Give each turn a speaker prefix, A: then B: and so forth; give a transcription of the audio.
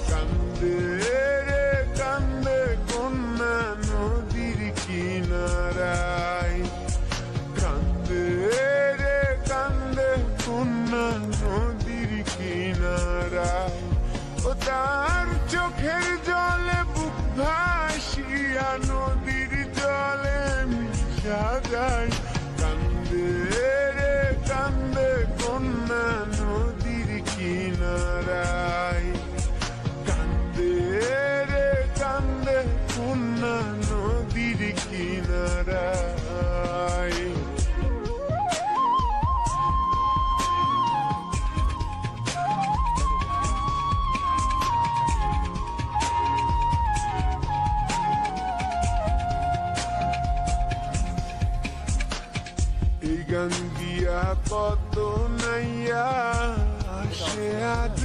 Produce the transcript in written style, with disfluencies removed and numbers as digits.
A: কান্দে রে কান্দে কন্যা নদীর কিনারায়, কান্দে রে কান্দে কন্যা নদীর কিনারায়। ও তার চোখের জলে বুক ভাসিয়া নদীর জলে মিশা যায়, কান্দে রে কান্দে কন্যা নদীর কিনারায়, কান্দে রে কান্দে কন্যা নদীর কিনারায়। এই গান দিয়া কত নাইয়া আসে আজ